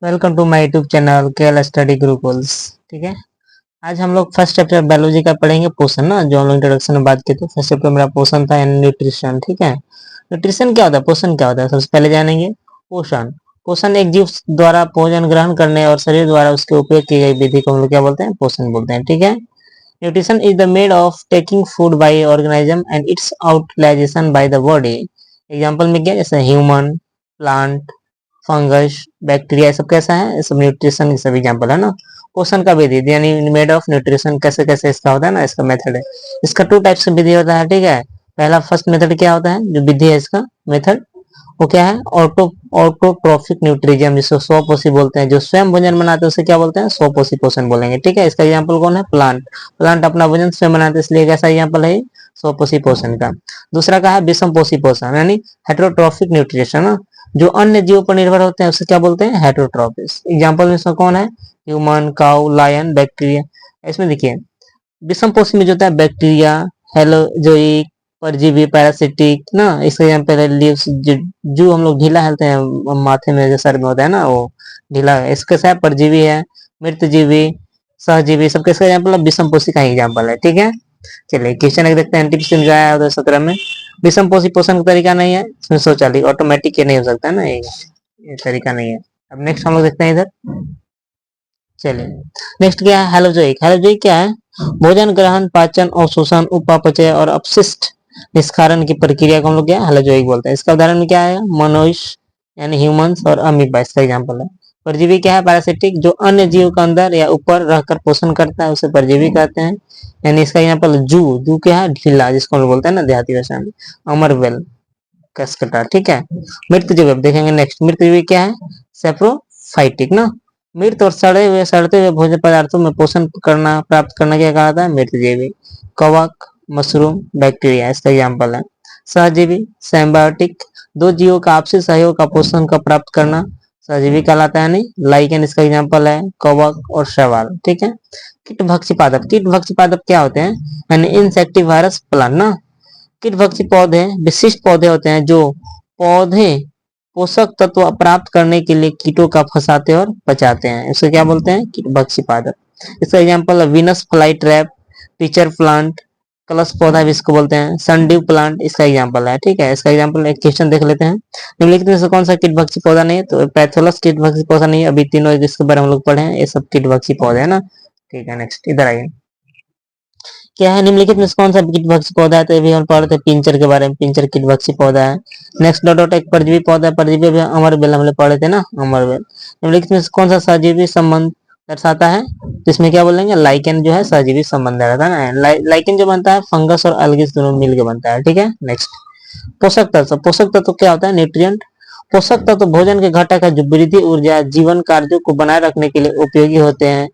Welcome to my YouTube channel KL study Gurukuls. ठीक है। आज हम लोग फर्स्ट चैप्टर बायोलॉजी का पढ़ेंगे, पोषण ना, जो हम लोग इंट्रोडक्शन में बात किए थे। फर्स्ट चैप्टर मेरा पोषण था एंड न्यूट्रिशन। ठीक है। न्यूट्रिशन क्या होता है, पोषण क्या होता है, सबसे पहले जानेंगे। पोषण पोषण एक जीव द्वारा भोजन ग्रहण करने और शरीर द्वारा उसके उपयोग की गई विधि को हम लोग क्या बोलते हैं, पोषण बोलते हैं। ठीक है। Nutrition is the mode of taking food by organism and its utilization by the body. Example में क्या, जैसे ह्यूमन, प्लांट, फंगस, बैक्टीरिया, ये सब कैसा है, ये सब न्यूट्रिशन के सब एग्जांपल है ना। पोषण का विधि यानी मेड ऑफ न्यूट्रिशन, कैसे कैसे इसका होता है ना, इसका मेथड है। इसका टू टाइप्स से विधि होता है। ठीक है। पहला फर्स्ट मेथड क्या होता है, जो विधि है इसका मेथड, वो क्या है, ऑटोट्रोफिक न्यूट्रिजियम, जिसको स्वपोषी बोलते हैं। जो स्वयं भोजन बनाते हैं उसे क्या बोलते हैं, स्वपोषी पोषण बोलेंगे। ठीक है। इसका एग्जांपल कौन है, प्लांट। प्लांट अपना भोजन स्वयं बनाते हैं, इसलिए कैसा एग्जांपल है, स्वपोषी पोषण का। दूसरा का है विषम पोषी पोषण, यानी हेटेरोट्रॉफिक न्यूट्रिशन ना, जो अन्य जीवों पर निर्भर होते हैं उसे क्या बोलते हैं, हेटेरोट्रॉफिक। एग्जांपल में इसका कौन है, ह्यूमन, काउ, लायन, बैक्टीरिया। इसमें देखिए, विषम पोषी में जो होता है बैक्टीरिया, हेलोजोइक, परजीवी, पैरासिटिक ना। इसका एग्जांपल है लीव्स, जो हम लोग ढीला हेलते हैं माथे में, जो सर में होता है ना, वो ढीला है, इसके साथ परजीवी है, मृतजीवी, सहजीवी, सबके इसका एग्जांपल विषम पोषी का एग्जांपल है। ठीक है। चलिए क्वेश्चन एक देखते हैं, एनटीपीसी जो आया 2017 में। विषम पोषी पोषण का तरीका नहीं है इसमें, स्वचालित ऑटोमेटिक ये नहीं हो सकता ना, ये तरीका नहीं है। अब नेक्स्ट हम लोग देखते हैं इधर। चलिए नेक्स्ट क्या है, हेलोजोइक। हेलोजोइक क्या है, भोजन ग्रहण, पाचन, अवशोषण, उपापचय और अपशिष्ट निष्कारण की प्रक्रिया को हम लोग क्या हेलोजोइक बोलते हैं। इसका उदाहरण में क्या है, मनुष्य यानी ह्यूमंस और अमीबा इसका एग्जांपल है। परजीवी क्या है, पैरासिटिक, जो अन्य जीव के अंदर या ऊपर रहकर पोषण करता है उसे परजीवी कहते हैं। यानी इसका एग्जांपल जू, जू क्या है, ढीला, जिसको हम लोग बोलते हैं ना देहाती भाषा में, अमरवेल, कसकटा। ठीक है। मृतजीवी अब देखेंगे नेक्स्ट। मृतजीवी क्या है, सेप्रोफाइटिक ना, मृत और सड़ते हुए भोज्य पदार्थों में पोषण करना, प्राप्त करना क्या कहा था, मृतजीवी। कवक, मशरूम, बैक्टीरिया इसका एग्जांपल है। सहजीवी, सैम्बायोटिक, दो जीवों का आपसी सहयोग का पोषण का प्राप्त करना सहजीवी कहलाता है। नहीं, लाइकेन इसका एग्जांपल है, कवक और शैवाल। ठीक है। कीटभक्षी पादप, कीटभक्षी पादप क्या होते हैं, यानी इंसेक्टिवायरस प्लांट ना। कीटभक्षी पौधे विशिष्ट पौधे होते हैं जो पौधे पोषक तत्व प्राप्त करने के लिए कीटों का फंसाते और बचाते हैं, इसे क्या बोलते हैं, कीटभक्षी पादप। इसका एग्जांपल है Venus fly trap, teacher plant, कलश पौधा भी इसको बोलते हैं, सनड्यू प्लांट इसका एग्जांपल है। ठीक है। इसका एग्जांपल एक क्वेश्चन देख लेते हैं, निम्नलिखित में से कौन सा कीटभक्षी पौधा नहीं है, तो पैथोलस कीटभक्षी पौधा नहीं है। अभी तीनों जिसके बारे में हम लोग पढ़े हैं ये सब कीटभक्षी पौधे है ना। ठीक है। नेक्स्ट इधर आइए, क्या है, निम्नलिखित में से कौन सा कीटभक्षी पौधा है, तो अभी हम पढ़ रहे थे पिंचर के बारे में, पिंचर कीटभक्षी पौधा है। नेक्स्ट डॉट डॉट एक परजीवी पौधा है, परजीवी भी अमरबेल हम लोग पढ़े थे ना, अमरबेल। निम्नलिखित में से कौन सा सहजीवी संबंध दर्शाता है, तो इसमें क्या बोलेंगे, लाइकेन जो है सहजीवी संबंध रहता है ना। लाइकेन जो बनता है फंगस और अलगी दोनों मिलकर बनता है। ठीक है। नेक्स्ट पोषक तत्व, पोषक तत्व क्या होता है, न्यूट्रिएंट। पोषक तत्व भोजन के घटक है जो वृद्धि, ऊर्जा, जीवन कार्यों को बनाए रखने के लिए उपयोगी होते हैं,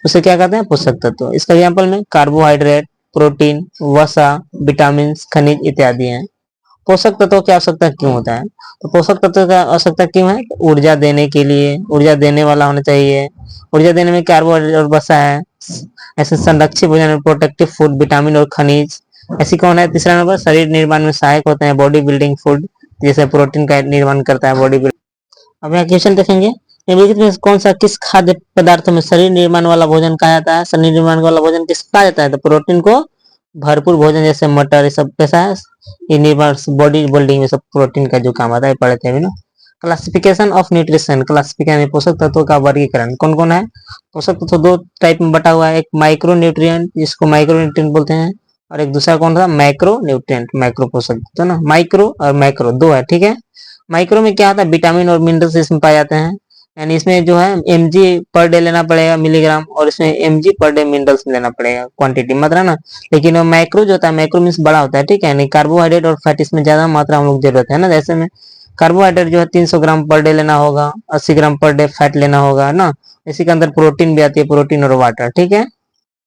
उसे क्या कहते हैं, पोषक तत्व। इसका एग्जांपल में कार्बोहाइड्रेट, प्रोटीन, वसा, विटामिन, खनिज इत्यादि हैं। पोषक तत्वों की आवश्यकता क्यों होता है, तो पोषक तत्वों की आवश्यकता क्यों है, ऊर्जा देने के लिए, ऊर्जा देने वाला होना चाहिए। ऊर्जा देने में कार्बोहाइड्रेट और वसा है। ऐसे संरक्षित भोजन में प्रोटेक्टिव फूड, विटामिन और खनिज। ऐसी कौन है, तीसरा नंबर, शरीर निर्माण में सहायक होते हैं, बॉडी बिल्डिंग फूड, जैसे प्रोटीन का निर्माण करता है बॉडी बिल्डिंग। अब यहाँ क्वेश्चन देखेंगे, निम्नलिखित में कौन सा किस खाद्य पदार्थों में शरीर निर्माण वाला भोजन कहा जाता है, शरीर निर्माण वाला भोजन किस कहा जाता है, तो प्रोटीन को भरपूर भोजन, जैसे मटर, ये सब कैसा है, ये निर्माण बॉडी बिल्डिंग में सब प्रोटीन का जो काम आता है पढ़े थे अभी ना। क्लासिफिकेशन ऑफ न्यूट्रिशन, क्लासिफिकेशन पोषक तत्वों का वर्गीकरण कौन कौन है। पोषक तत्व दो टाइप में बटा हुआ है, एक माइक्रो न्यूट्रिएंट जिसको माइक्रो न्यूट्रिएंट बोलते हैं, और एक दूसरा कौन सा, मैक्रो न्यूट्रिएंट, मैक्रो पोषक तत्व ना। माइक्रो और मैक्रो दो है। ठीक है। माइक्रो में क्या होता है, विटामिन और मिनरल्स इसमें पाए जाते हैं, यानी इसमें जो है एमजी पर डे लेना पड़ेगा मिलीग्राम, और इसमें एमजी पर डे मिनरल्स लेना पड़ेगा, क्वांटिटी मात्रा ना। लेकिन मैक्रो जो होता है, मैक्रो मीन्स बड़ा होता है। ठीक है। यानी कार्बोहाइड्रेट और फैट इसमें ज्यादा मात्रा हम लोग जरूरत है ना, जैसे में कार्बोहाइड्रेट जो है 300 ग्राम पर डे लेना होगा, 80 ग्राम पर डे फैट लेना होगा ना। इसी के अंदर प्रोटीन भी आती है, प्रोटीन और वाटर। ठीक है।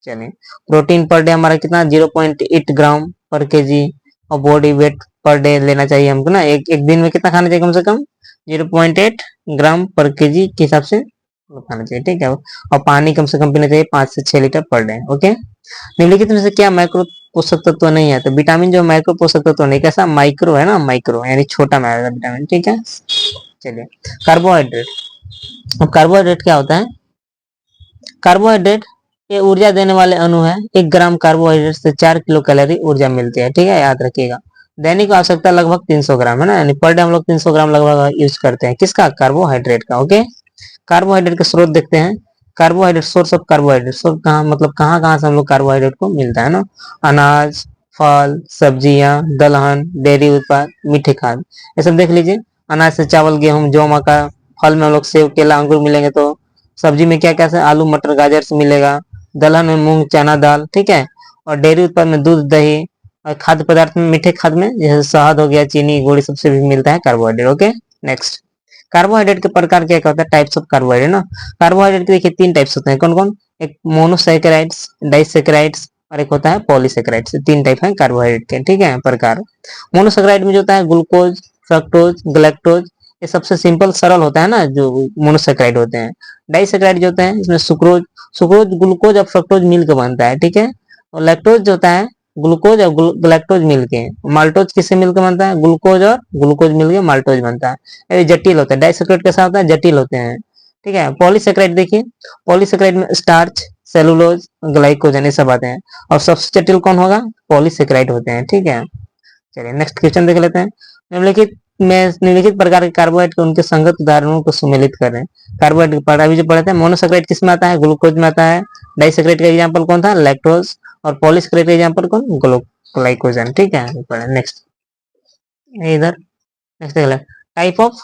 चलिए, प्रोटीन पर डे हमारा कितना, 0.8 ग्राम पर केजी, और बॉडी वेट पर डे लेना चाहिए हमको ना। एक दिन में कितना खाना चाहिए, कम से कम 0.8 ग्राम पर केजी के हिसाब से खाना चाहिए। ठीक है। और पानी कम से कम पीना चाहिए 5 से 6 लीटर पर डे। ओके। निम्नलिखित में से क्या माइक्रो पोषक तत्व नहीं है, तो विटामिन जो माइक्रो पोषक तत्व नहीं, कैसा माइक्रो है ना, माइक्रो यानी छोटा में आएगा विटामिन। ठीक है। चलिए, कार्बोहाइड्रेट, अब कार्बोहाइड्रेट क्या होता है? कार्बोहाइड्रेट ये ऊर्जा देने वाले अणु है। 1 ग्राम कार्बोहाइड्रेट से 4 किलो कैलोरी ऊर्जा मिलती है, ठीक है, याद रखिएगा। दैनिक आवश्यकता लगभग 300 ग्राम है ना, यानी पर डे हम लोग 300 ग्राम लगभग यूज करते हैं, किसका? कार्बोहाइड्रेट का। ओके, कार्बोहाइड्रेट के स्रोत देखते हैं। Carbohydrate, source of carbohydrate, source कहाँ, मतलब कहाँ कहाँ से हम लोग कार्बोहाइड्रेट को मिलता है ना? अनाज, फल, सब्जियां, दलहन, डेयरी उत्पाद, मीठे खाद्य, ये सब देख लीजिए। अनाज से चावल, गेहूं, जौ, मक्का। फल में हम लोग सेब, केला, अंगूर मिलेंगे। तो सब्जी में क्या क्या से? आलू, मटर, गाजर से मिलेगा। दलहन में मूंग, चना दाल, ठीक है। और डेयरी उत्पाद में दूध, दही। और खाद्य पदार्थ में, मीठे खाद्य में जैसे शहद हो गया, चीनी, गुड़, सबसे भी मिलता है कार्बोहाइड्रेट। Okay, next. कार्बोहाइड्रेट के प्रकार क्या क्या होता है? टाइप्स ऑफ कार्बोहाइड्रेट ना। कार्बोहाइड्रेट के देखिए 3 टाइप्स होते हैं, कौन कौन? एक मोनोसैकेराइड्स, डाइसैकेराइड्स, और एक होता है पॉलीसैकेराइड्स। 3 टाइप है कार्बोहाइड्रेट के, ठीक है, प्रकार। मोनोसैकेराइड में जो होता है ग्लूकोज, फ्रक्टोज, गैलेक्टोज, ये सबसे सिंपल सरल होता है ना, जो मोनोसैकेराइड होते हैं। डाइसैकेराइड जो होते हैं इसमें सुक्रोज, सुक्रोज ग्लूकोज और फ्रक्टोज मिलकर बनता है, ठीक है। और लैक्टोज जो होता है ग्लूकोज और गैलेक्टोज मिलके। माल्टोज किससे मिलकर बनता है? ग्लूकोज और ग्लूकोज मिलके माल्टोज बनता है। ये जटिल होता है। डाइसैकेराइड कैसा होता है? जटिल होते हैं, ठीक है। पॉलीसैकेराइड देखिए, पॉलीसैकेराइड में स्टार्च, सेलुलोज, ग्लाइकोजन, ये सब आते हैं। और सबसे जटिल कौन होगा? पॉलीसैकेराइड होते हैं, ठीक है। चलिए नेक्स्ट क्वेश्चन देख लेते हैं। निम्नलिखित में निम्नलिखित प्रकार के कार्बोहाइड्रेट के उनके संगत उदाहरणों को सुमेलित करें। कार्बोहाइड्रेट पढ़ा, अभी जो पढ़े थे, मोनोसैकेराइड किस में आता है? ग्लूकोज में आता है। डाइसैकेराइड का एग्जांपल कौन था? लैक्टोज। और पॉलीसैकेराइड का एग्जांपल कौन? ग्लाइकोजन, ठीक है। नेक्स्ट इधर, नेक्स्ट देख ले। टाइप ऑफ,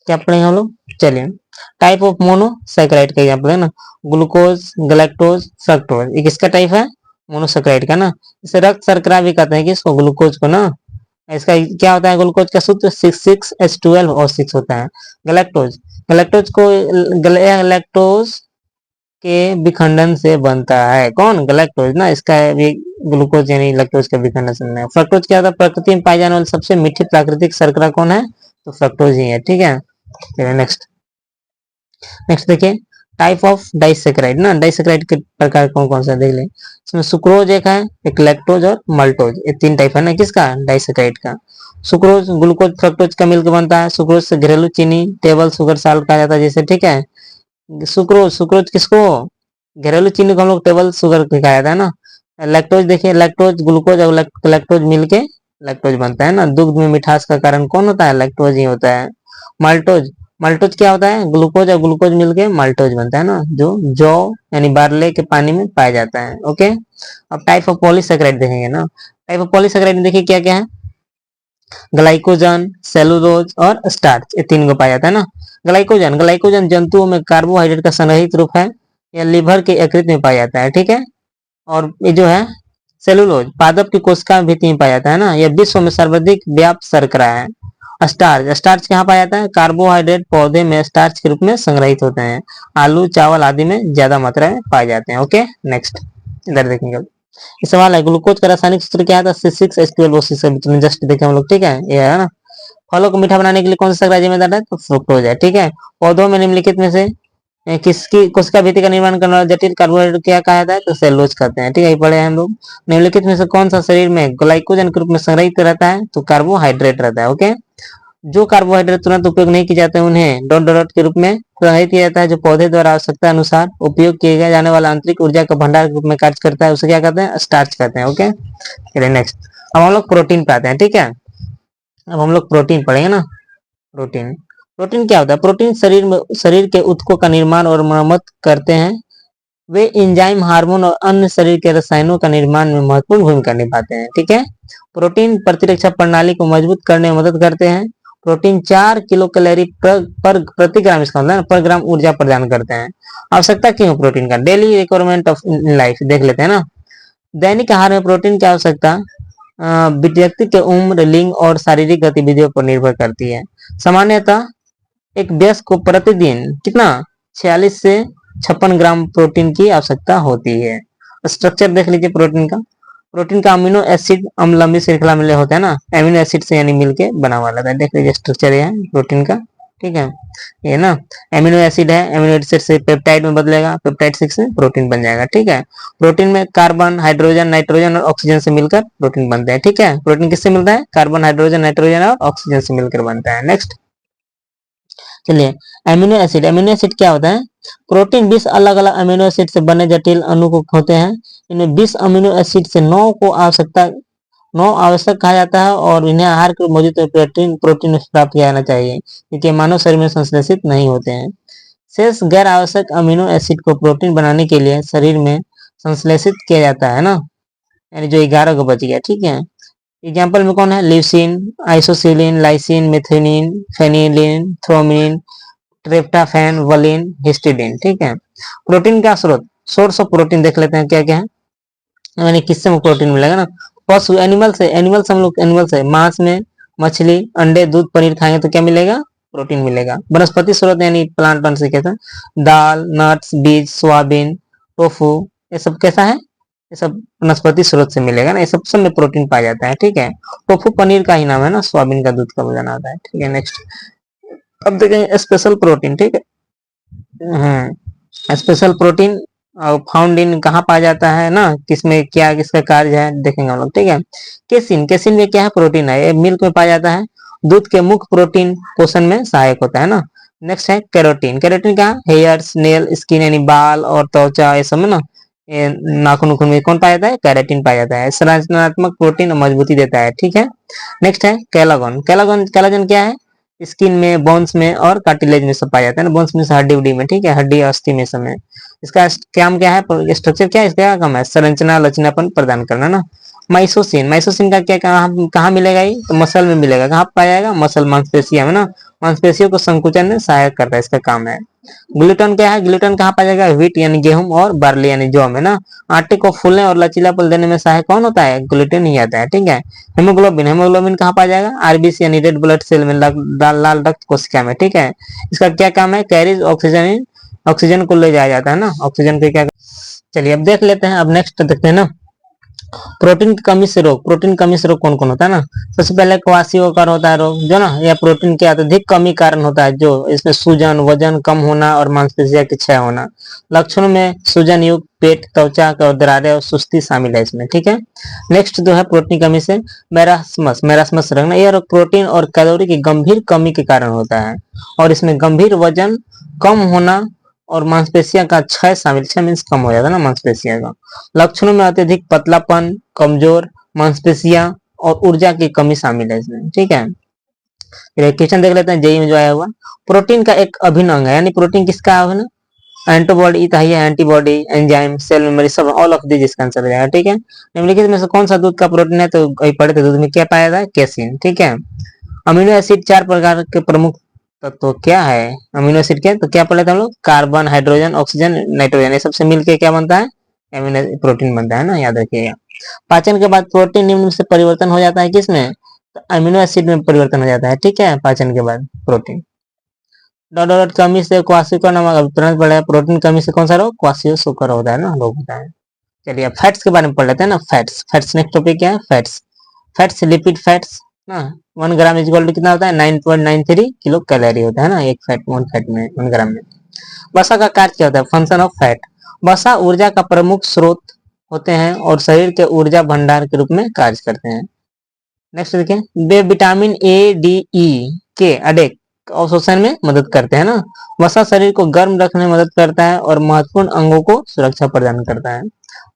क्या पढ़ेंगे हम लोग? चलिए, टाइप ऑफ मोनोसैकेराइड का एग्जांपल है ना, ग्लूकोज, गैलेक्टोज, फ्रक्टोज, ये किसका टाइप है? मोनोसैकेराइड का ना। इसे रक्त शर्करा भी कहते हैं, किसको? ग्लूकोज को ना। इसका क्या होता है? ग्लूकोज का सूत्र 6,6H12O6 होता है। गैलेक्टोज, गैलेक्टोज को गैलेक्टोज के विखंडन से बनता है, कौन? गैलेक्टोज ना। इसका भी ग्लूकोज यानी लैक्टोज का विखंडन से बनता है। फ्रक्टोज क्या होता है? प्रकृति में पाई जाने वाली सबसे मीठी प्राकृतिक शर्करा कौन है? तो फ्रक्टोज ही है, ठीक है। चलिए नेक्स्ट, नेक्स्ट देखिए। टाइप ऑफ डाइसैकेराइड ना, डाइसैकेराइड के प्रकार कौन कौन सा देख ले। इसमें सुक्रोज एक है, एक लैक्टोज और मल्टोज, ये 3 टाइप है ना, किसका? डाइसैकेराइड का। सुक्रोज ग्लूकोज फ्रक्टोज का मिलकर बनता है। सुक्रोज से घरेलू चीनी, टेबल शुगर साल्ट कहा जाता है, जैसे, ठीक है। सुक्रोज, सुक्रोज किसको? घरेलू चीनी को हम लोग टेबल शुगर कहा जाता है ना। लैक्टोज देखिए, लैक्टोज ग्लूकोज और लैक्टोज मिलके लैक्टोज बनता है ना। दुग्ध में मिठास का कारण कौन होता है? लैक्टोज ही होता है। माल्टोज, माल्टोज क्या होता है? ग्लूकोज और ग्लूकोज मिलके माल्टोज बनता है ना, जो जौ यानी बार्ले के पानी में पाया जाता है। ओके, अब टाइप ऑफ पॉलीसैकेराइड देखेंगे ना। टाइप ऑफ पॉलीसैकेराइड देखिए क्या क्या है? ग्लाइकोजन, सेलुलोज और स्टार्च, ये 3 को पाया जाता है ना। ग्लाइकोजन, ग्लाइकोजन जंतुओं में कार्बोहाइड्रेट का संग्रहित रूप है। यह लीवर के यकृत में पाया जाता है, ठीक है। और ये जो है सेलुलोज पादप की कोशिका में भी पाया जाता है ना। यह विश्व में सर्वाधिक व्याप्त शर्करा है। स्टार्च, स्टार्च कहाँ पाया जाता है? कार्बोहाइड्रेट पौधे में स्टार्च के रूप में संग्रहित होते हैं। आलू, चावल आदि में ज्यादा मात्रा में पाए जाते हैं। ओके, नेक्स्ट इधर देखेंगे। ये सवाल है, ग्लूकोज का रासायनिक सूत्र क्या था? C6H12O6 के बीच में जस्ट देखे हम लोग, ठीक है, ये है ना। फलों को मीठा बनाने के लिए कौन सा शर्करा जिम्मेदार है? तो फ्रुक्टोज है, ठीक है। पौधों में निम्नलिखित में से किसकी कोशिका भित्ति का निर्माण करने वाला जटिल कार्बोहाइड्रेट क्या कहा जाता है? तो सेलुलोज कहते हैं, ठीक है, ये पढ़े हैं हम लोग। निम्नलिखित में से कौन सा शरीर में ग्लाइकोजन के रूप में संग्रहित रहता है? तो कार्बोहाइड्रेट रहता है। ओके, जो कार्बोहाइड्रेट तुरंत उपयोग नहीं किए जाते उन्हें डॉट डॉट के रूप में संग्रहित किया जाता है। जो पौधे द्वारा आवश्यकता अनुसार उपयोग किए जाने वाला आंतरिक ऊर्जा का भंडार के रूप में कार्य करता है, उसे क्या कहते हैं? स्टार्च कहते हैं। ओके, चलिए नेक्स्ट। अब हम लोग प्रोटीन पे आते हैं, ठीक है। अब हम लोग प्रोटीन पढ़ेंगे ना। प्रोटीन, प्रोटीन क्या होता है? प्रोटीन शरीर के ऊतकों का निर्माण और मरम्मत करते हैं। वे एंजाइम, हार्मोन और अन्य शरीर के रसायनों का निर्माण में महत्वपूर्ण भूमिका निभाते हैं, ठीक है। प्रोटीन प्रतिरक्षा प्रणाली को मजबूत करने में मदद करते हैं। प्रोटीन 4 किलो कैलोरी पर प्रति ग्राम, इसका मतलब पर ग्राम ऊर्जा प्रदान करते हैं। आवश्यकता क्यों प्रोटीन का? डेली रिक्वायरमेंट ऑफ लाइफ देख लेते हैं ना। दैनिक आहार में प्रोटीन की आवश्यकता व्यक्ति के उम्र, लिंग और शारीरिक गतिविधियों पर निर्भर करती है। सामान्यतः एक वयस्क को प्रतिदिन कितना? 46 से 56 ग्राम प्रोटीन की आवश्यकता होती है। स्ट्रक्चर देख लीजिए प्रोटीन का। प्रोटीन का अमीनो एसिड अम्ल लंबी श्रृंखला में होता है ना, अमीनो एसिड से यानी मिलके बना हुआ रहता है। देख लीजिए स्ट्रक्चर ये है प्रोटीन का, ठीक है। ये ना अमीनो एसिड है, अमीनो एसिड से पेप्टाइड में बदलेगा, पेप्टाइड से प्रोटीन बन जाएगा, ठीक है। प्रोटीन में कार्बन, हाइड्रोजन, नाइट्रोजन और ऑक्सीजन से मिलकर प्रोटीन बनते हैं, ठीक है। प्रोटीन किससे मिलता है? कार्बन, हाइड्रोजन, नाइट्रोजन और ऑक्सीजन से मिलकर बनता है। नेक्स्ट, चलिए, अमीनो एसिड क्या होता है? प्रोटीन 20 अलग अलग अमीनो एसिड से बने जटिल अणु होते हैं। इनमें 20 अमीनो एसिड से 9 आवश्यक कहा जाता है और इन्हें आहार के मौजूद प्रोटीन प्रोटीन प्राप्त किया जाना चाहिए, क्योंकि मानव शरीर में संश्लेषित नहीं होते हैं। शेष गैर आवश्यक अमीनो एसिड को प्रोटीन बनाने के लिए शरीर में संश्लेषित किया जाता है ना, यानी जो 11 को बच गया, ठीक है। एग्जाम्पल में कौन है? Leucine, isoleucine, lysine, methionine, phenylalanine, threonine, tryptophan, valine, histidine, ठीक है। प्रोटीन का सोर्स ऑफ प्रोटीन देख लेते हैं क्या क्या है, यानी किससे में प्रोटीन मिलेगा ना? पशु, एनिमल्स हम लोग एनिमल्स है, मांस में मछली, अंडे, दूध, पनीर खाएंगे तो क्या मिलेगा? प्रोटीन मिलेगा। वनस्पति स्रोत यानी प्लांट से कहते हैं, दाल, नट्स, बीज, सोयाबीन, टोफू, ये सब कैसा है? ये सब वनस्पति स्रोत से मिलेगा ना, ये सब में प्रोटीन पाया जाता है, ठीक है। टोफू पनीर का ही नाम है ना, सोयाबीन का दूध का बना आता है, ठीक है। नेक्स्ट अब देखेंगे स्पेशल प्रोटीन, ठीक है। स्पेशल प्रोटीन फाउंड इन कहाँ पाया जाता है ना, किसमें क्या किसका कार्य है देखेंगे हम लोग, ठीक है। केसिन में क्या है? प्रोटीन है, ये मिल्क में पाया जाता है। दूध के मुख्य प्रोटीन पोषण में सहायक होता है ना। नेक्स्ट है कैरोटीन क्या? हेयर्स, नेल, स्किन यानी बाल और त्वचा, ये सब में ना, ये नाखून उखून में कौन पाया जाता है? कैराटिन पाया जाता है। संरचनात्मक प्रोटीन मजबूती देता है, ठीक है। नेक्स्ट है कैलाजन क्या है? स्किन में, बोन्स में और कार्टिलेज में सब पाया जाता है ना, बोन्स में हड्डी उड्डी में, ठीक है, हड्डी अस्थि में सब में। इसका काम क्या है? स्ट्रक्चर क्या है इसका? काम है संरचना लचीलापन प्रदान करना ना। माइसोसिन का क्या कहाँ मिलेगा? ये तो मसल में मिलेगा। कहाँ पाया जाएगा? मसल, मांसपेशियों में ना, मांसपेशियों को संकुचन में सहायक करता है, इसका काम है। ग्लूटन क्या है? ग्लूटन कहाँ पाया जाएगा? व्हीट यानी गेहूं और बार्ली यानी जौ में ना। आटे को फूलने और लचीलापन देने में सहायक कौन होता है? ग्लूटेन ही आता है, ठीक है। हेमोग्लोबिन कहाँ पाया जाएगा? आरबीसी यानी रेड ब्लड सेल में, लाल रक्त कोशिका में, ठीक है। इसका क्या काम है? कैरीज ऑक्सीजन को ले जाया जाता है ना, ऑक्सीजन को क्या। चलिए अब देख लेते हैं, अब नेक्स्ट देखते हैं ना, प्रोटीन की कमी से रोग। कौन कौन होता है ना? सबसे पहले क्वासियोकर होता है रोग, जो ना यह प्रोटीन के अत्यधिक कमी कारण होता है, जो इसमें सूजन, वजन कम होना और मांसपेशियों की क्षय होना। लक्षणों में सूजन युक्त पेट, त्वचा और दरारें और सुस्ती शामिल है इसमें, ठीक है। नेक्स्ट जो है प्रोटीन कमी से मैरास्मस रंग, यह रोग प्रोटीन और कैलोरी की गंभीर कमी के कारण होता है, और इसमें गंभीर वजन कम होना और मांसपेशियों का क्षय शामिल। क्षय मीन्स कम हो जाता है ना मांसपेशियों का। लक्षणों में अत्यधिक पतलापन, कमजोर मांसपेशियां और ऊर्जा की कमी शामिल है इसमें, ठीक है। फिर क्वेश्चन देख लेते हैं जेई में जो आया हुआ। प्रोटीन का एक अभिन्न अंग है, यानी प्रोटीन किसका है ना? एंटीबॉडी, एंजाइम, सेल मेमोरी, सब ऑल ऑफ दिस इसका आंसर हो जाएगा, ठीक है। निम्नलिखित में से कौन सा दूध का प्रोटीन है? तो पढ़े थे, दूध में क्या पाया जाता है? केसिन, ठीक है। अमीनो एसिड 4 प्रकार के प्रमुख तत्व क्या है? अमीनो एसिड के तो क्या पढ़े थे हम लोग? कार्बन, हाइड्रोजन, ऑक्सीजन, नाइट्रोजन, ये सबसे मिलके क्या बनता है? अमीनो प्रोटीन बनता है ना, याद रखिएगा। पाचन के बाद प्रोटीन निम्न से परिवर्तन हो जाता है किसमें? तो अमीनो एसिड में परिवर्तन हो जाता है, ठीक है, पाचन के बाद प्रोटीन। डॉट कमी से क्वासियोकर नामक तुरंत पढ़े, प्रोटीन कमी से कौन सा रोग? क्वासियोकर होता है ना, रोग होता है। चलिए अब फैट्स के बारे में पढ़ लेते हैं ना। फैट्स नेक्स्ट टॉपिक क्या है? फैट्स लिपिड फैट्स ना। 1 ग्राम इक्वल टू कितना होता है? 9.93 किलो कैलोरी होता है ना, एक फैट 1 ग्राम में। वसा का कार्य क्या होता है? Function of fat. वसा ऊर्जा का प्रमुख स्रोत होते हैं और शरीर के ऊर्जा भंडार के रूप में कार्य करते हैं। नेक्स्ट देखिए, वे विटामिन ए, डी, ई के अनेक अवशोषण में मदद करते हैं ना। वसा शरीर को गर्म रखने में मदद करता है और महत्वपूर्ण अंगों को सुरक्षा प्रदान करता है।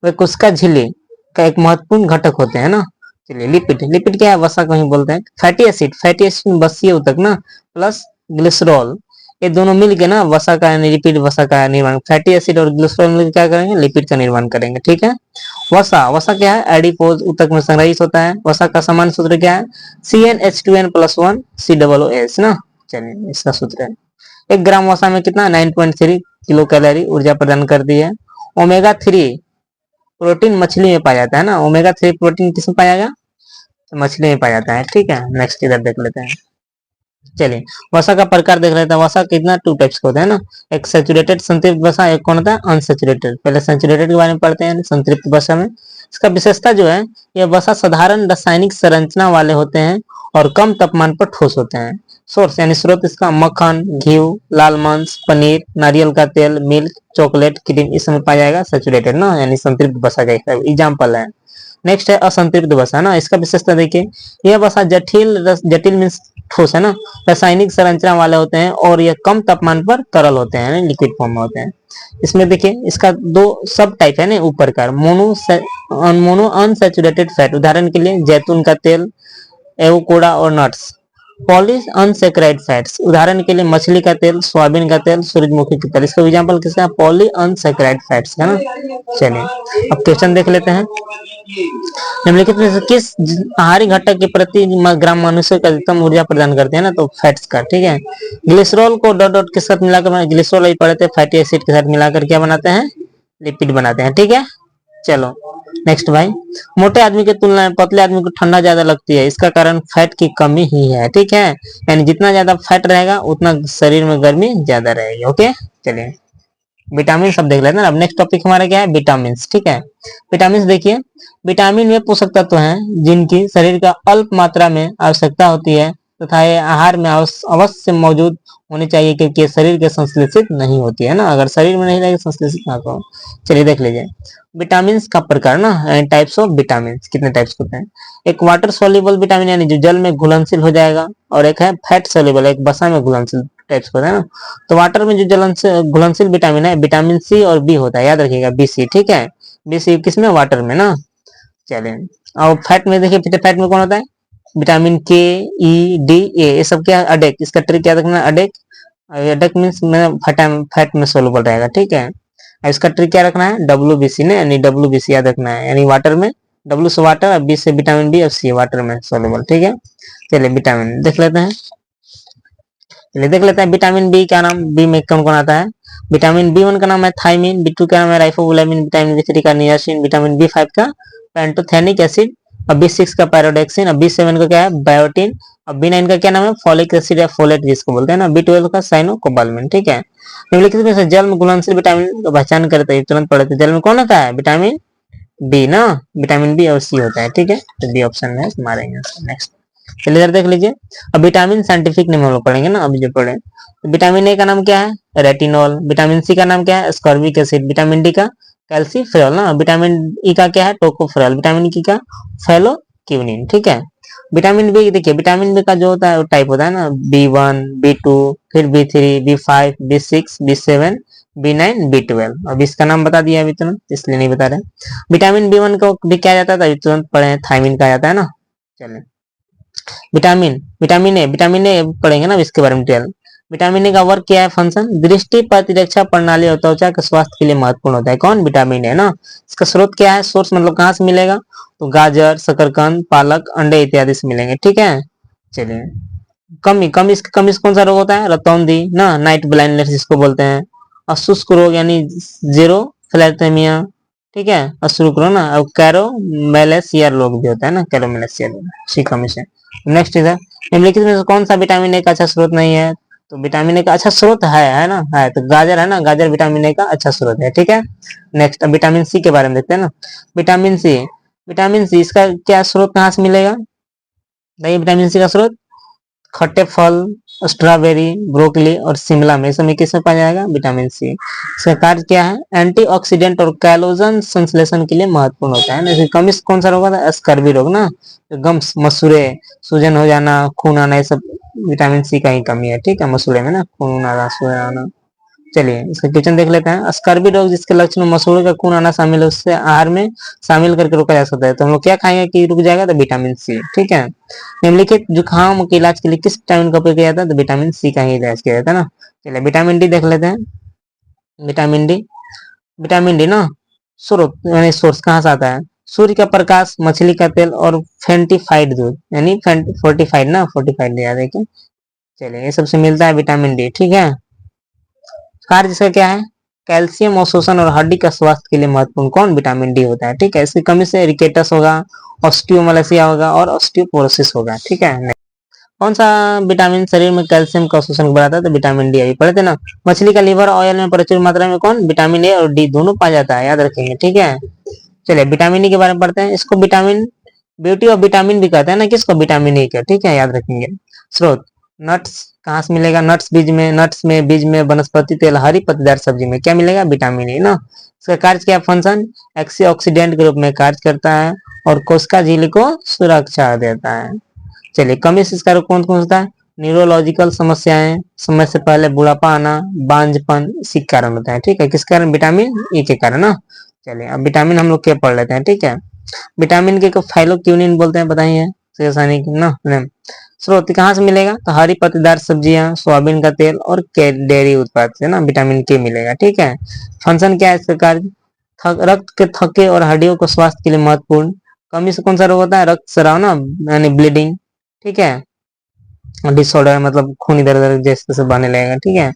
वे कोशिका झिल्ली का एक महत्वपूर्ण घटक होते हैं ना। चलिए लिपिड क्या है? वसा को ही बोलते हैं। फैटी एसिड बसीय ऊतक ना, प्लस ग्लिसरॉल, ये दोनों मिलके ना वसा का लिपिड वसा का निर्माण, फैटी एसिड और ग्लिसरॉल मिलकर क्या करेंगे? लिपिड का निर्माण करेंगे, ठीक है। वसा क्या है? एडिपोज ऊतक में संग्रहित होता है। वसा का सामान्य सूत्र क्या है? CnH2n+1 COOH ना। चलिए इसका सूत्र है। 1 ग्राम वसा में कितना? 9.3 किलो कैलोरी ऊर्जा प्रदान करती है। ओमेगा 3 प्रोटीन मछली में पाया जाता है ना। ओमेगा 3 प्रोटीन किसमें पाया जाएगा? तो मछली में पाया जाता है, ठीक है। नेक्स्ट इधर देख लेते हैं। चलिए वसा का प्रकार देख लेते हैं। वसा कितना 2 टाइप्स के होते हैं ना, एक सैचुरेटेड संतृप्त वसा, एक कौन होता है? अनसैचुरेटेड। पहले सैचुरेटेड के बारे में पढ़ते हैं, संतृप्त वसा में। इसका विशेषता जो है, यह वसा साधारण रासायनिक संरचना वाले होते हैं और कम तापमान पर ठोस होते हैं। सोर्स यानी स्रोत इसका मक्खन, घी, लाल मांस, पनीर, नारियल का तेल, मिल्क, चॉकलेट, क्रीम, इस समय पाया जाएगा सैचुरेटेड ना, यानी संतृप्त वसा का एग्जाम्पल है। नेक्स्ट है असंतृप्त वसा ना। इसका विशेषता देखिए, यह वसा जटिल मीन्स ठोस है ना, रासायनिक संरचना वाले होते हैं और ये कम तापमान पर तरल होते हैं, लिक्विड फॉर्म में होते हैं। इसमें देखिए इसका दो सब टाइप है ना, ऊपर का मोनो अनसैचुरेटेड फैट, उदाहरण के लिए जैतून का तेल, एवोकाडो और नट्स। पॉली अनसैकराइड फैट्स, उदाहरण के लिए मछली का तेल, सोयाबीन का तेल, सूरजमुखी का तेल। इसका एग्जांपल किसका है? पॉली अनसैकराइड फैट्स है ना। चलिए अब क्वेश्चन देख लेते हैं। निम्नलिखित में से किस आहारी घटक के प्रति ग्राम मनुष्य का अधिकतम ऊर्जा प्रदान करते हैं ना, तो फैट्स का, ठीक है। ग्लिसरॉल को डॉट डॉट के साथ मिलाकर, ग्लिसरॉल अभी पढ़े थे, फैटी एसिड के साथ मिलाकर क्या बनाते हैं? लिपिड बनाते हैं, ठीक है। चलो नेक्स्ट भाई, मोटे आदमी की तुलना में पतले आदमी को ठंडा ज्यादा लगती है, इसका कारण फैट की कमी ही है, ठीक है। यानी जितना ज्यादा फैट रहेगा उतना शरीर में गर्मी ज्यादा रहेगी। ओके चलिए विटामिन सब देख लेते हैं। अब नेक्स्ट टॉपिक हमारा क्या है? विटामिन, ठीक है। विटामिन देखिए, विटामिन वे पोषक तत्व हैं जिनकी शरीर का अल्प मात्रा में आवश्यकता होती है तथा ये आहार में अवश्य मौजूद होनी चाहिए, क्योंकि शरीर के संश्लेषित नहीं होती है ना, अगर शरीर में नहीं रहेगी संश्लेषित ना हो। चलिए देख लीजिए विटामिन का प्रकार ना, टाइप्स ऑफ विटामिन, कितने टाइप्स होते हैं। एक वाटर सोल्यूबल विटामिन यानी जो जल में घुलनशील हो जाएगा, और एक है फैट सोल्यूबल, एक बसा में घुलनशील टाइप्स होता है ना। तो वाटर में जो घुलनशील विटामिन है, विटामिन सी और बी होता है, याद रखिएगा बी सी, ठीक है। बी सी किसमें? वाटर में ना। चलिए और फैट में देखिए, फैट में कौन होता है? विटामिन के, ई, डी, ए, ये सब क्या? अडेक, इसका ट्रिक याद रखना, अडेक। अडेक मीन्स फैट में सोलुबल रहेगा, ठीक है। इसका ट्रिक क्या रखना है? WBC ने, यानी WBC याद रखना है, यानी वाटर में, W से वाटर, बी से विटामिन बी और सी वाटर में सोलुबल, ठीक है। चलिए विटामिन देख लेते हैं। चलिए देख लेते हैं विटामिन बी क्या नाम, बी में कौन कौन आता है? विटामिन B1 का नाम है थायमिन, B2 का नाम है राइफोबुलामिन, विटामिन B3 का नियासिन, विटामिन B5 का पैंटोथेनिक एसिड, और B6 का पैरोडेक्सिन, और B7 का क्या है? बायोटिन, और B9 का क्या नाम है? फॉलिक एसिड या फोलेट जिसको बोलते हैं ना, B12 का साइनोकोबालमिन, ठीक है। निम्नलिखित में से जल में घुलनशील विटामिन का पहचान करते हैं, तुरंत पढ़ते, जल में कौन होता है? विटामिन बी ना, विटामिन बी और सी होता है, ठीक है। तो बी ऑप्शन में मारेंगे। नेक्स्ट चलिए इधर देख लीजिए, अब विटामिन साइंटिफिक नेम हम लोग पढ़ेंगे ना, अभी जो पढ़े। विटामिन ए का नाम क्या है? रेटिनॉल, विटामिन सी का नाम क्या है? एस्कॉर्बिक एसिड, विटामिन डी का कैल्सीफेरॉल ना, विटामिन ई का क्या है? टोकोफेरॉल, विटामिन ई का फैलोक्यूनिन, ठीक है। विटामिन बी देखिए, विटामिन बी का जो होता है टाइप होता है ना, B1, B2, फिर B3, B5, B6, B7, B9, B12, अब इसका नाम बता दिया अभी तुरंत, इसलिए नहीं बता रहे। विटामिन B1 को भी क्या जाता था, तुरंत पढ़े, थायमिन का जाता है ना। चलिए विटामिन ए पढ़ेंगे ना इसके बारे में डिटेल। विटामिन ए का वर्क क्या है? फंक्शन दृष्टि प्रतिरक्षा प्रणाली और त्वचा के स्वास्थ्य के लिए महत्वपूर्ण होता है। कौन? विटामिन ए ना। इसका स्रोत क्या है? सोर्स मतलब कहाँ से मिलेगा? तो गाजर, शकरकंद, पालक, अंडे इत्यादि से मिलेंगे, ठीक है। चलिए कमी से कौन सा रोग होता है? रतौंधी ना, नाइट ब्लाइंडनेस जिसको बोलते हैं, और शुष्क रोग यानी जीरो फ्लैथेमिया, ठीक है, अश्रु रोग ना, और कैरोमेलेसिया रोग भी होता है ना, कैरोमेलेसिया रोग, सी कमी से। नेक्स्ट इधर निम्नलिखित में से कौन सा विटामिन ए का अच्छा स्रोत नहीं है? तो विटामिन ए का अच्छा स्रोत है ना, है तो गाजर है ना, गाजर विटामिन ए का अच्छा स्रोत है, ठीक है। नेक्स्ट अब विटामिन सी के बारे में देखते हैं ना। विटामिन सी इसका क्या स्रोत कहाँ से मिलेगा? नहीं, विटामिन सी का स्रोत खट्टे फल, स्ट्रॉबेरी, ब्रोकली और शिमला में, इसमें किसमें पाया जाएगा? Vitamin C. इसका कार्य क्या है? एंटीऑक्सीडेंट और कैलोजन संश्लेषण के लिए महत्वपूर्ण होता है ना। इसकी कमी से कौन सा रोग होता है? स्कर्वी रोग ना, गम्स, मसूड़े, सूजन हो जाना, खून आना, ये सब विटामिन सी का ही कमी है, ठीक है। मसूड़े में ना खून आना, सूजन आना। चलिए इसका क्वेश्चन देख लेते हैं। स्कर्वी रोग जिसके लक्षण में मसूड़े का खून आना शामिल है, उससे आहार में शामिल करके रोका जा सकता है। तो हम लोग क्या खाएंगे कि रुक जाएगा? तो विटामिन सी, ठीक है। निम्नलिखित जुकाम के इलाज के लिए किस विटामिन का उपयोग किया जाता है? तो विटामिन सी का ही इलाज किया जाता है ना। चलिए विटामिन डी देख लेते हैं। विटामिन डी ना स्रोत यानी सोर्स कहाँ से आता है? सूर्य का प्रकाश, मछली का तेल और फेंटिफाइड दूध, यानी फोर्टिफाइड ना, फोर्टिफाइड याद है क्या? चलिए ये सबसे मिलता है विटामिन डी, ठीक है। कार्य जिसका क्या है? कैल्शियम अवशोषण और हड्डी का स्वास्थ्य के लिए महत्वपूर्ण कौन? विटामिन डी होता है, ठीक है। इसकी कमी से रिकेटस होगा, ऑस्टियोमलेसिया होगा और ऑस्टियोपोरोसिस होगा, ठीक है। कौन सा विटामिन शरीर में कैल्शियम का अवशोषण बढ़ाता है? तो विटामिन डी, अभी पढ़े थे ना। मछली का लिवर ऑयल में प्रचुर मात्रा में कौन? विटामिन ए और डी दोनों पाया जाता है, याद रखेंगे, ठीक है। चलिए विटामिन ई के बारे में पढ़ते हैं। इसको विटामिन ब्यूटी और विटामिन भी कहते हैं ना, किसको? विटामिन ई का, ठीक है, याद रखेंगे। स्रोत नट्स कहाँ से मिलेगा? नट्स में बीज में वनस्पति तेल, हरी पत्तेदार सब्जी में क्या मिलेगा? विटामिन ई ना। इसका कार्य क्या? फंक्शन एंटीऑक्सीडेंट के रूप में कार्य करता है और कोशिका झिल्ली को सुरक्षा देता है। चलिए कमी से इसका कौन कौन सा है? न्यूरोलॉजिकल समस्याएं, समय से पहले बुढ़ापा आना, बांझपन, इसी के कारण होता है। ठीक है, किस कारण? विटामिन ई के कारण ना। चलिए अब विटामिन हम लोग क्या पढ़ लेते हैं। ठीक है, विटामिन के को फाइलोक्विनिन बोलते हैं, बताइए रासायनिक ना नेम। स्रोत कहाँ से मिलेगा? तो हरी पत्तेदार सब्जियां, सोयाबीन का तेल और डेयरी उत्पाद से ना विटामिन के मिलेगा। ठीक है, फंक्शन क्या है इसका कार्य? रक्त के थके और हड्डियों को स्वास्थ्य के लिए महत्वपूर्ण। कमी से कौन सा रोग होता है? रक्त स्राव ना, यानी ब्लीडिंग। ठीक है, डिसऑर्डर मतलब खून इधर उधर जैसे तैसे बहने लगेगा। ठीक है,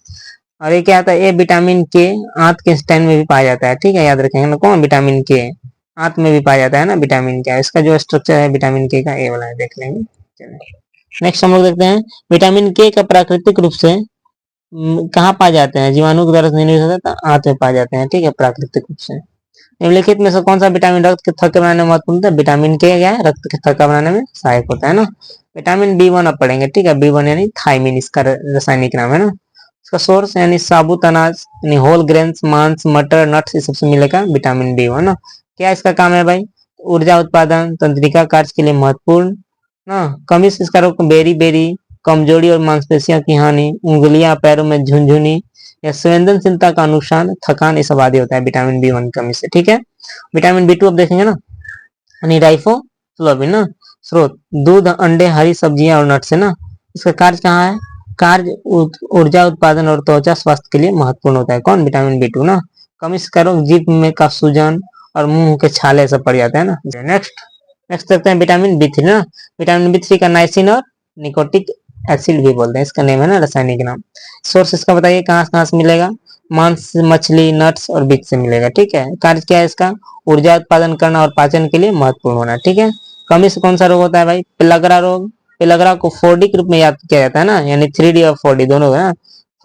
और ये क्या आता है? ये विटामिन के आंत के स्टैंड में भी पाया जाता है। ठीक है, याद रखेंगे ना, कौन? विटामिन के आंत में भी पाया जाता है ना विटामिन के। इसका जो स्ट्रक्चर है विटामिन के का, ये वाला है, देख लेंगे। चलिए नेक्स्ट हम लोग देखते हैं विटामिन के का प्राकृतिक रूप से कहाँ पाए जाते हैं? जीवाणु के द्वारा निर्मित होता है, आंत में पाए जाते हैं। ठीक है, प्राकृतिक रूप से। निम्नलिखित में से कौन सा विटामिन रक्त के थक्के बनाने में महत्वपूर्ण होता है? विटामिन के क्या है? रक्त के थक्का बनाने में सहायक होता है ना। विटामिन बी वन अब पढ़ेंगे। ठीक है, बी वन यानी थायमिन, इसका रासायनिक नाम है ना। इसका सोर्स यानी साबुत अनाज, यानी होल ग्रेन्स, मांस, मटर, नट्स, इस सबसे मिलेगा विटामिन बी वन ना। क्या इसका काम है भाई? ऊर्जा उत्पादन, तंत्रिका कार्य के लिए महत्वपूर्ण ना। कमी से इसका रोग बेरी बेरी, कमजोरी और मांसपेशियों की हानि, उंगलियां पैरों में झुनझुनी या संवेदनशीलता का नुकसान, थकान, ये सब आदि होता है विटामिन बी वन कमी से। ठीक है, विटामिन बी टू अब देखेंगे ना, यानी राइफोफ्लोविन ना। स्रोत दूध, अंडे, हरी सब्जियां और नट्स है ना। इसका कार्य कहाँ है? कार्य ऊर्जा उत्पादन और त्वचा स्वास्थ्य के लिए महत्वपूर्ण होता है। कौन? विटामिन बी टू ना। कमी से रोग जीभ में का सूजन और मुंह के छाले सब पड़ जाते हैं ना। नेक्स्ट नेक्स्ट देखते हैं विटामिन बी थ्री ना। विटामिन बी थ्री का नाइसिन और निकोटिक एसिड भी बोलते हैं, इसका नेम है ना, रासायनिक नाम। सोर्स इसका बताइए कहाँ से मिलेगा? मांस, मछली, नट्स और बीज से मिलेगा। ठीक है, कार्य क्या है इसका? ऊर्जा उत्पादन करना और पाचन के लिए महत्वपूर्ण होना। ठीक है, कमी से कौन सा रोग होता है भाई? पिलगरा रोग। पिलगरा को 4D के रूप में याद किया जाता है ना, यानी 3D और 4D दोनों है ना।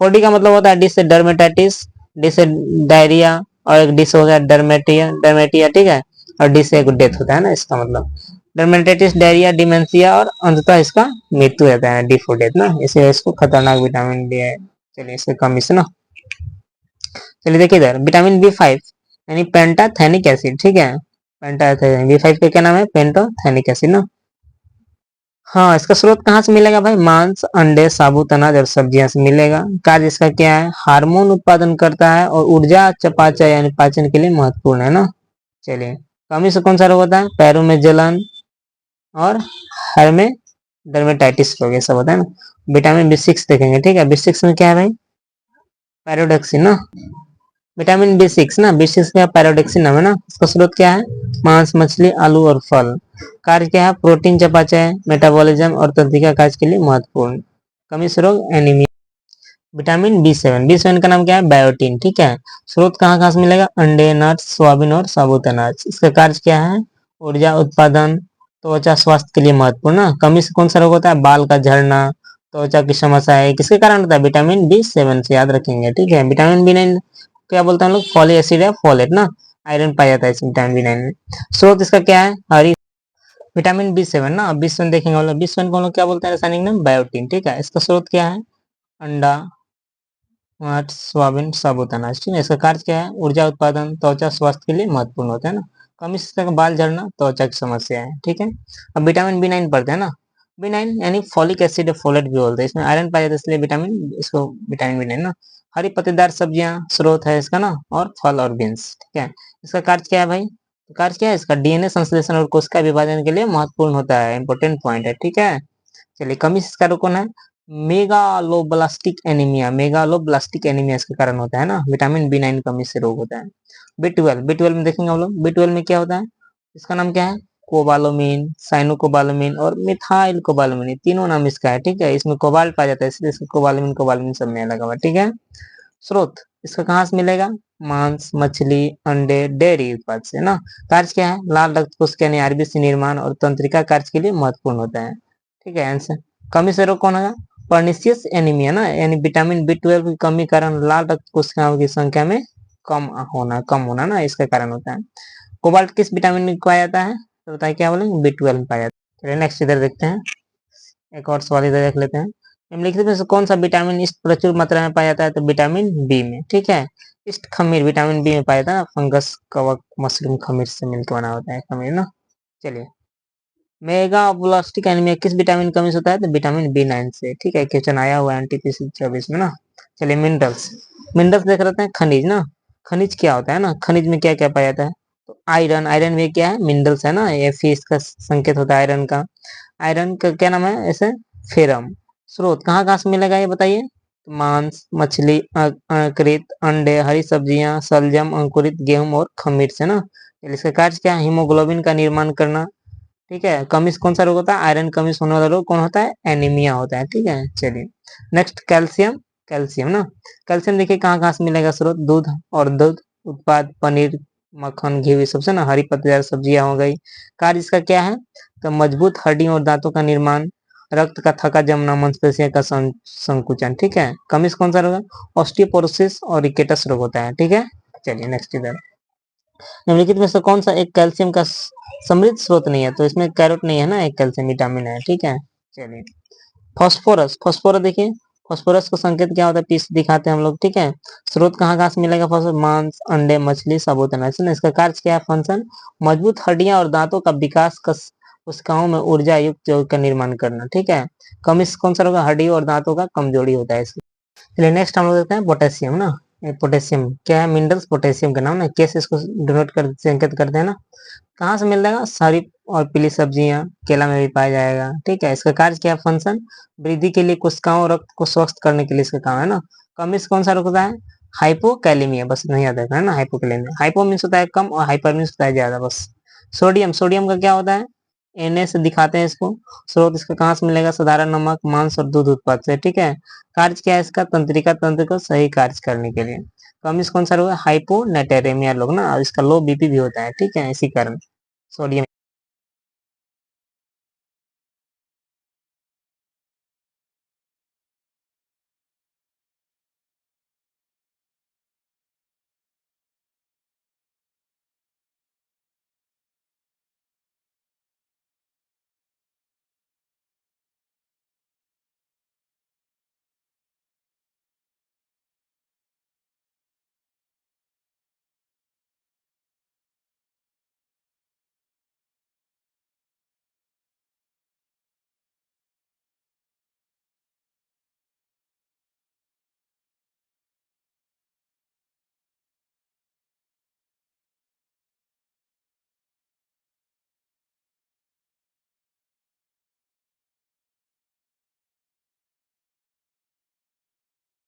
4D का मतलब होता है डिस से डर्मेटाइटिस, डिस से डायरिया, और एक डिस हो गया डर्मेटिया डर्मेटिया। ठीक है, और डिस से एक डेथ होता है ना, इसका मतलब डर्मेटाइटिस, डायरिया, डिमेंशिया और अंततः इसका मृत्यु रहता है, डी4 डेथ ना। इसे इसको खतरनाक विटामिन डी है। चलिए इसके कमी से ना, चलिए देखिए इधर विटामिन बी फाइव यानी पेंटाथेनिक एसिड। ठीक है, पेंटाथेनिक बी फाइव का क्या नाम है? पेंटाथेनिक एसिड ना। हाँ, इसका स्रोत कहाँ से मिलेगा भाई? मांस, अंडे, साबुत अनाज और सब्जियां से मिलेगा। कार्य इसका क्या है? हार्मोन उत्पादन करता है और ऊर्जा चपाचय यानी पाचन के लिए महत्वपूर्ण है ना। चलिए कमी से कौन सा रोग होता है? पैरों में जलन और हर में डर्मेटाइटिस रोग, ये सब होता है ना। विटामिन बी सिक्स देखेंगे। ठीक है, बी सिक्स में क्या है भाई? पैरोडक्सिन ना। विटामिन बी सिक्स ना, बी सिक्स का पैरोडक्सिन नाम है ना। इसका स्रोत क्या है? मांस, मछली, आलू और फल। कार्य क्या है? प्रोटीन चपाचय, मेटाबॉलिज्म और तंत्रिका कार्य के लिए महत्वपूर्ण। कमी से रोग anaemia. Vitamin B seven, B seven का नाम क्या है? बायोटीन। ठीक है, स्रोत कहाँ से मिलेगा? अंडे, नट्स, सोयाबीन और साबुत अनाज। इसका कार्य क्या है? ऊर्जा उत्पादन, त्वचा स्वास्थ्य के लिए महत्वपूर्ण ना। कमी से कौन सा रोग होता है? बाल का झड़ना, त्वचा की समस्या है, किसके कारण होता है? विटामिन बी सेवन से, याद रखेंगे। ठीक है, विटामिन बी नाइन क्या बोलते हैं हम लोग? फॉलिक एसिड या फोलेट ना। आयरन पाया जाता है इस विटामिन बी नाइन में। स्रोत इसका क्या है? हरी विटामिन बी सेवन ना। बी सेवन देखेंगे हम लोग, बी सेवन को हम लोग क्या बोलते हैं रासायनिक नाम? बायोटीन। ठीक है, इसका स्रोत क्या है? अंडा, सोयाबीन, साबुत अनाज। ठीक है, इसका कार्य क्या है? ऊर्जा उत्पादन, त्वचा स्वास्थ्य के लिए महत्वपूर्ण होता है ना। कमी से बाल झड़ना, त्वचा की समस्या है। ठीक है, अब विटामिन बी नाइन पढ़ते हैं ना। बी नाइन यानी फॉलिक एसिड, फोलेट भी बोलते हैं, इसमें आयरन पाया जाता है, इसलिए विटामिन इसको विटामिन बी नाइन ना। हरी पत्तेदार सब्जियां स्रोत है इसका ना, और फल और बीन्स। ठीक है, इसका कार्य क्या है भाई? कार्य क्या है इसका? डीएनए संश्लेषण और कोशिका विभाजन के लिए महत्वपूर्ण होता है, इंपॉर्टेंट पॉइंट है। ठीक है, चलिए कमी से इसका कौन है? Megaloblastic anaemia. मेगालोब्लास्टिक एनीमिया इसके कारण होता है ना। विटामिन बी नाइन कमी से रोग होता है। बी ट्वेल्व, बी ट्वेल्व में देखेंगे हम लोग, बी ट्वेल्व में क्या होता है? इसका नाम क्या है? कोबालोमिन, साइनोकोबालोमिन और मिथाइल कोबालोमिन, ये तीनों नाम इसका है। ठीक है, इसमें कोबाल्ट पाया जाता है, इसलिए इसको कोबालोमिन कोबालोमिन सब में लगा हुआ है। ठीक है, स्रोत इसका कहाँ से मिलेगा? मांस, मछली, अंडे, डेयरी उत्पाद से ना। कार्य क्या है? लाल रक्त कोशिका यानी आरबीसी निर्माण और तंत्रिका कार्य के लिए महत्वपूर्ण होता है। ठीक है, आंसर कमी से रोग कौन होगा? पर्निशियस एनीमिया ना, यानी विटामिन बी ट्वेल्व की कमी कारण लाल रक्त कोशिकाओं की संख्या में कम होना ना, इसका कारण होता है। कोबाल्ट किस विटामिन में पाया जाता है? तो बताइए क्या बोलेंगे? बी ट्वेल्व में पाया जाता है। चलिए नेक्स्ट इधर देखते हैं, एक और सवाल इधर देख लेते हैं। निम्नलिखित में से कौन सा विटामिन इस प्रचुर मात्रा में पाया जाता है? तो विटामिन बी में। ठीक है, इस्ट खमीर विटामिन बी में पाया जाता है, फंगस, कवक, मशरूम खमीर से मिलकर बना होता है खमीर ना। चलिए मेगाब्लास्टिक एनीमिया किस विटामिन कमी से होता है? तो विटामिन बी9 से। ठीक है, क्वेश्चन आया हुआ है एनटीपीसी 24 में ना। चलिए मिनरल्स, मिनरल्स देख रहे हैं, खनिज ना। खनिज क्या होता है ना, खनिज में क्या क्या पाया जाता है? तो आयरन, आयरन में क्या है? मिनरल्स है ना, ये फी इसका संकेत होता है आयरन का। आयरन का क्या नाम है ऐसे? फेरम। स्रोत कहाँ कहाँ से मिलेगा ये बताइए? मांस, मछली, अंकुरित अंडे, हरी सब्जियां, शलजम, अंकुरित गेहूं और खमीर से ना। इसका कार्य क्या है? हीमोग्लोबिन का निर्माण करना। ठीक है, कमी से कौन सा रोग होता है? आयरन कमी से होने वाला रोग कौन होता है? एनीमिया होता है। ठीक है, चलिए नेक्स्ट कैल्शियम। कैल्शियम ना, कैल्शियम देखिए कहाँ कहाँ से मिलेगा स्रोत? दूध और दूध उत्पाद, पनीर, मक्खन, घी, सबसे ना हरी पत्तेदार सब्जियां हो गई। कार्य इसका क्या है? तो मजबूत हड्डियों और दांतों का निर्माण, रक्त का थका जमना, मांसपेशियों का संकुचन। ठीक है, कमी से कौन सा रोग है? ऑस्टियोपोरोसिस और रिकेटस रोग होता है। ठीक है, चलिए नेक्स्ट इधर, निम्नलिखित में से कौन सा एक कैल्शियम का समृद्ध स्रोत नहीं है? तो इसमें कैरोट नहीं है ना, एक कैल्शियम विटामिन है। ठीक है, चलिए फास्फोरस। फास्फोरस देखिए, फास्फोरस का संकेत क्या होता है? पीस दिखाते हैं हम लोग। ठीक है, स्रोत कहाँ कहाँ से मिलेगा फास्फोरस? मांस, अंडे, मछली, साबुत अनाज से ना। इसका कार्य क्या है? फंक्शन मजबूत हड्डियां और दांतों का विकास, कोशिकाओं में ऊर्जा युक्त यौगिक का निर्माण करना। ठीक है, कम इस कौन सा रोग? हड्डी और दांतों का कमजोरी होता है इसमें। चलिए नेक्स्ट हम लोग देखते हैं पोटेशियम ना। पोटेशियम क्या है? मिनरल्स पोटेशियम का नाम ना, कैसे इसको डिनोट कर संकेत करते हैं ना। कहाँ से मिल जाएगा? हरी और पीली सब्जियां, केला में भी पाया जाएगा। ठीक है, इसका कार्य क्या है? फंक्शन वृद्धि के लिए, कोशिकाओं और रक्त को स्वस्थ करने के लिए इसका काम है ना। कम इस कौन सा रोग होता है? हाइपोकैलेमिया, बस नहीं याद रखना है ना, हाइपोकैलेमिया। हाइपो मीन्स होता है कम और हाइपर मीन्स होता है ज्यादा बस। सोडियम, सोडियम का क्या होता है? Na से दिखाते हैं इसको। स्रोत इसका कहाँ से मिलेगा? साधारण नमक, मांस और दूध उत्पाद से। ठीक है, कार्य क्या है इसका? तंत्रिका तंत्र को सही कार्य करने के लिए। कम इस कौन सा रोग है? हाइपोनेट्रेमिया लोग ना, और इसका लो बीपी भी होता है। ठीक है, इसी कारण सोडियम